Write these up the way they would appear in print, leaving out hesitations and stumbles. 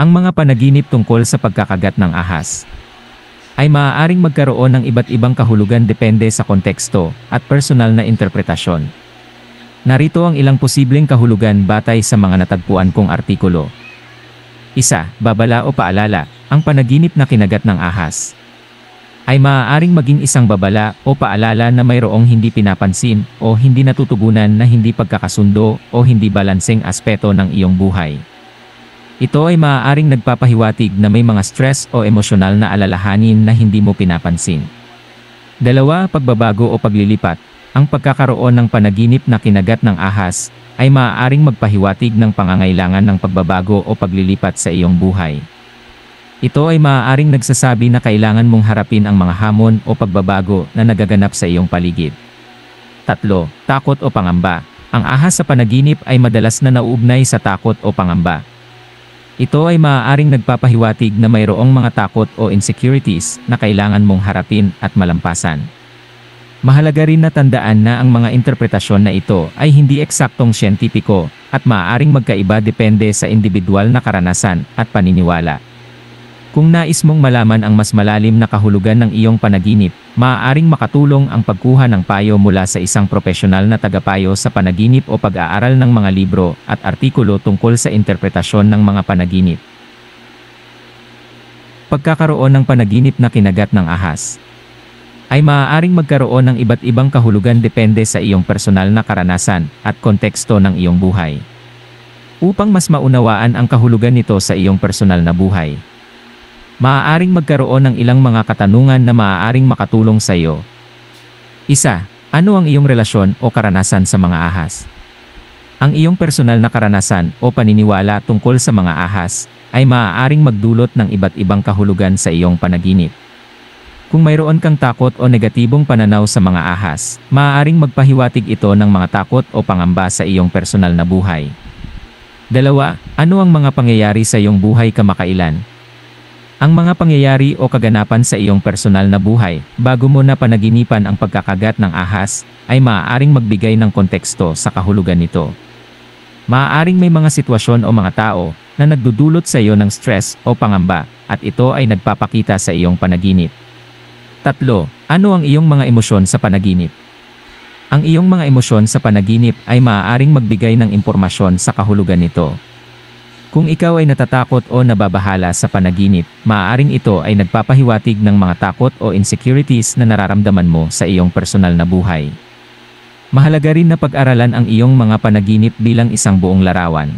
Ang mga panaginip tungkol sa pagkakagat ng ahas ay maaaring magkaroon ng iba't ibang kahulugan depende sa konteksto at personal na interpretasyon. Narito ang ilang posibleng kahulugan batay sa mga natagpuan kong artikulo. 1. Babala o paalala. Ang panaginip na kinagat ng ahas ay maaaring maging isang babala o paalala na mayroong hindi pinapansin o hindi natutugunan na hindi pagkakasundo o hindi balanseng aspeto ng iyong buhay. Ito ay maaaring nagpapahiwatig na may mga stress o emosyonal na alalahanin na hindi mo pinapansin. 2. Pagbabago o paglilipat. Ang pagkakaroon ng panaginip na kinagat ng ahas ay maaaring magpahiwatig ng pangangailangan ng pagbabago o paglilipat sa iyong buhay. Ito ay maaaring nagsasabi na kailangan mong harapin ang mga hamon o pagbabago na nagaganap sa iyong paligid. 3. Takot o pangamba. Ang ahas sa panaginip ay madalas na nauugnay sa takot o pangamba. Ito ay maaaring nagpapahiwatig na mayroong mga takot o insecurities na kailangan mong harapin at malampasan. Mahalaga rin na tandaan na ang mga interpretasyon na ito ay hindi eksaktong siyentipiko at maaaring magkaiba depende sa individual na karanasan at paniniwala. Kung nais mong malaman ang mas malalim na kahulugan ng iyong panaginip, maaaring makatulong ang pagkuha ng payo mula sa isang propesyonal na tagapayo sa panaginip o pag-aaral ng mga libro at artikulo tungkol sa interpretasyon ng mga panaginip. Pagkakaroon ng panaginip na kinagat ng ahas ay maaaring magkaroon ng iba't ibang kahulugan depende sa iyong personal na karanasan at konteksto ng iyong buhay. Upang mas maunawaan ang kahulugan nito sa iyong personal na buhay, maaaring magkaroon ng ilang mga katanungan na maaaring makatulong sa iyo. 1. Ano ang iyong relasyon o karanasan sa mga ahas? Ang iyong personal na karanasan o paniniwala tungkol sa mga ahas ay maaaring magdulot ng iba't ibang kahulugan sa iyong panaginip. Kung mayroon kang takot o negatibong pananaw sa mga ahas, maaaring magpahiwatig ito ng mga takot o pangamba sa iyong personal na buhay. 2. Ano ang mga pangyayari sa iyong buhay kamakailan? Ang mga pangyayari o kaganapan sa iyong personal na buhay, bago mo na panaginipan ang pagkakagat ng ahas, ay maaaring magbigay ng konteksto sa kahulugan nito. Maaaring may mga sitwasyon o mga tao na nagdudulot sa iyo ng stress o pangamba, at ito ay nagpapakita sa iyong panaginip. 3. Ano ang iyong mga emosyon sa panaginip? Ang iyong mga emosyon sa panaginip ay maaaring magbigay ng impormasyon sa kahulugan nito. Kung ikaw ay natatakot o nababahala sa panaginip, maaaring ito ay nagpapahiwatig ng mga takot o insecurities na nararamdaman mo sa iyong personal na buhay. Mahalaga rin na pag-aralan ang iyong mga panaginip bilang isang buong larawan.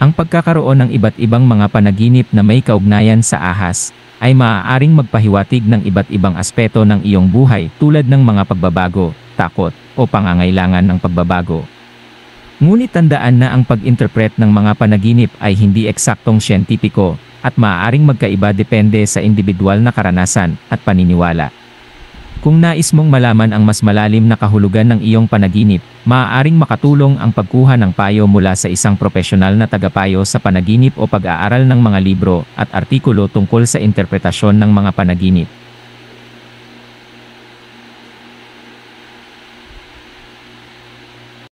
Ang pagkakaroon ng iba't ibang mga panaginip na may kaugnayan sa ahas ay maaaring magpahiwatig ng iba't ibang aspeto ng iyong buhay tulad ng mga pagbabago, takot, o pangangailangan ng pagbabago. Ngunit tandaan na ang pag-interpret ng mga panaginip ay hindi eksaktong siyentipiko at maaaring magkaiba depende sa individual na karanasan at paniniwala. Kung nais mong malaman ang mas malalim na kahulugan ng iyong panaginip, maaaring makatulong ang pagkuha ng payo mula sa isang propesyonal na tagapayo sa panaginip o pag-aaral ng mga libro at artikulo tungkol sa interpretasyon ng mga panaginip.